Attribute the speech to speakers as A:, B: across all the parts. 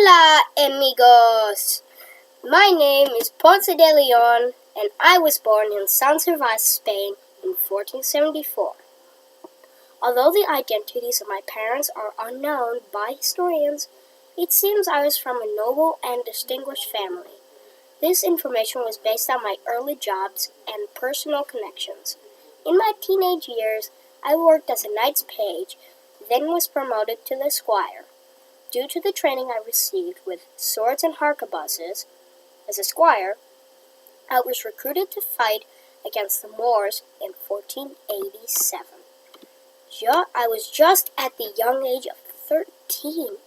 A: Hola, amigos! My name is Ponce de Leon, and I was born in San Servais, Spain in 1474. Although the identities of my parents are unknown by historians, it seems I was from a noble and distinguished family. This information was based on my early jobs and personal connections. In my teenage years, I worked as a knight's page, then was promoted to the squire. Due to the training I received with swords and harquebuses, as a squire, I was recruited to fight against the Moors in 1487. I was just at the young age of 13.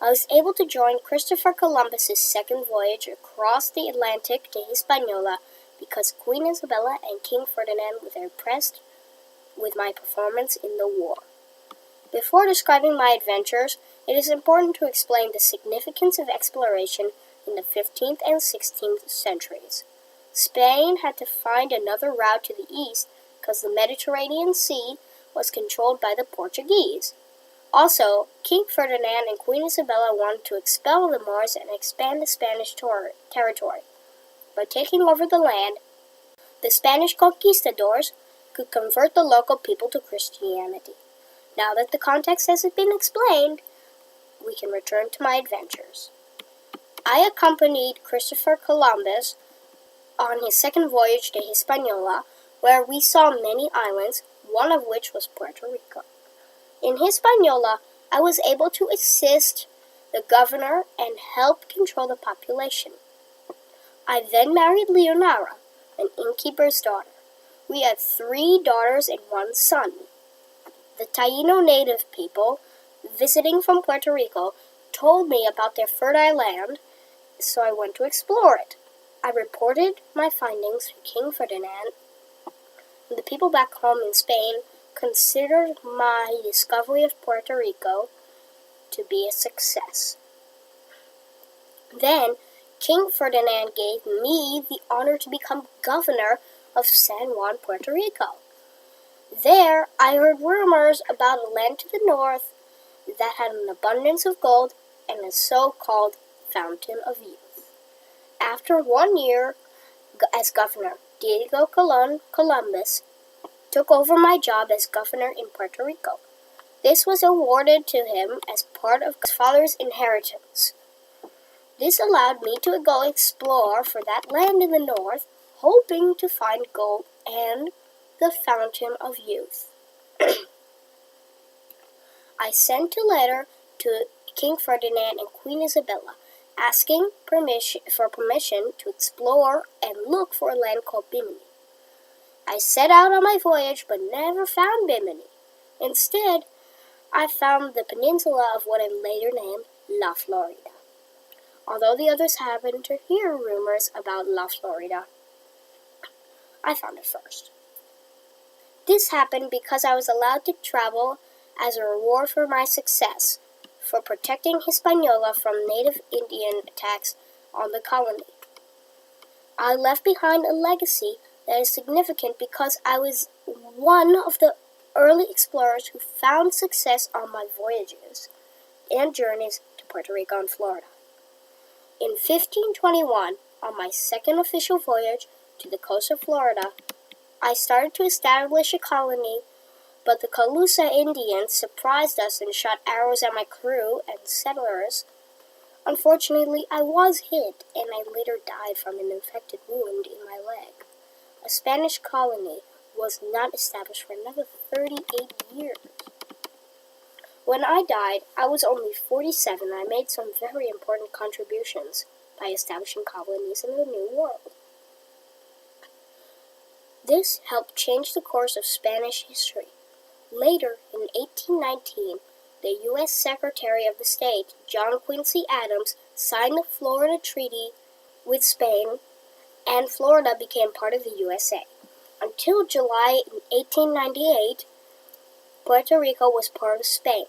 A: I was able to join Christopher Columbus's second voyage across the Atlantic to Hispaniola because Queen Isabella and King Ferdinand were impressed with my performance in the war. Before describing my adventures, it is important to explain the significance of exploration in the 15th and 16th centuries. Spain had to find another route to the east because the Mediterranean Sea was controlled by the Portuguese. Also, King Ferdinand and Queen Isabella wanted to expel the Moors and expand the Spanish territory. By taking over the land, the Spanish conquistadors could convert the local people to Christianity. Now that the context has been explained, we can return to my adventures. I accompanied Christopher Columbus on his second voyage to Hispaniola, where we saw many islands, one of which was Puerto Rico. In Hispaniola, I was able to assist the governor and help control the population. I then married Leonora, an innkeeper's daughter. We had 3 daughters and 1 son. The Taino native people, visiting from Puerto Rico, told me about their fertile land, so I went to explore it. I reported my findings to King Ferdinand, and the people back home in Spain considered my discovery of Puerto Rico to be a success. Then, King Ferdinand gave me the honor to become governor of San Juan, Puerto Rico. There, I heard rumors about a land to the north that had an abundance of gold and a so-called Fountain of Youth. After 1 year as governor, Diego Columbus took over my job as governor in Puerto Rico. This was awarded to him as part of his father's inheritance. This allowed me to go explore for that land in the north, hoping to find gold and the Fountain of Youth. I sent a letter to King Ferdinand and Queen Isabella, asking for permission to explore and look for a land called Bimini. I set out on my voyage but never found Bimini. Instead, I found the peninsula of what I later named La Florida. Although the others happened to hear rumors about La Florida, I found it first. This happened because I was allowed to travel as a reward for my success, for protecting Hispaniola from native Indian attacks on the colony. I left behind a legacy that is significant because I was one of the early explorers who found success on my voyages and journeys to Puerto Rico and Florida. In 1521, on my second official voyage to the coast of Florida, I started to establish a colony, but the Calusa Indians surprised us and shot arrows at my crew and settlers. Unfortunately, I was hit, and I later died from an infected wound in my leg. A Spanish colony was not established for another 38 years. When I died, I was only 47. I made some very important contributions by establishing colonies in the New World. This helped change the course of Spanish history. Later, in 1819, the U.S. Secretary of State, John Quincy Adams, signed the Florida Treaty with Spain, and Florida became part of the USA. Until July 1898, Puerto Rico was part of Spain.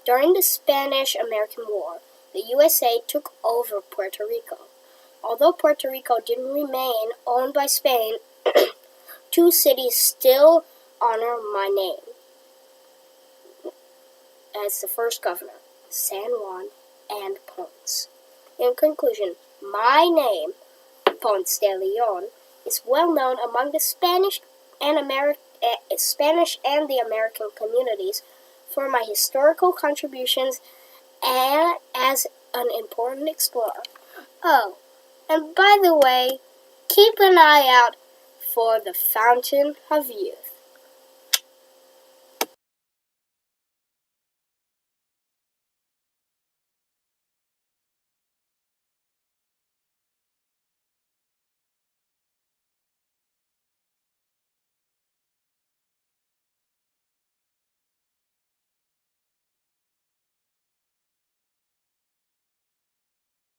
A: During the Spanish-American War, the USA took over Puerto Rico. Although Puerto Rico didn't remain owned by Spain, 2 cities still honor my name as the first governor, San Juan and Ponce. In conclusion, my name, Ponce de Leon, is well known among the Spanish and the American communities for my historical contributions and as an important explorer. Oh, and by the way, keep an eye out for the Fountain of Youth.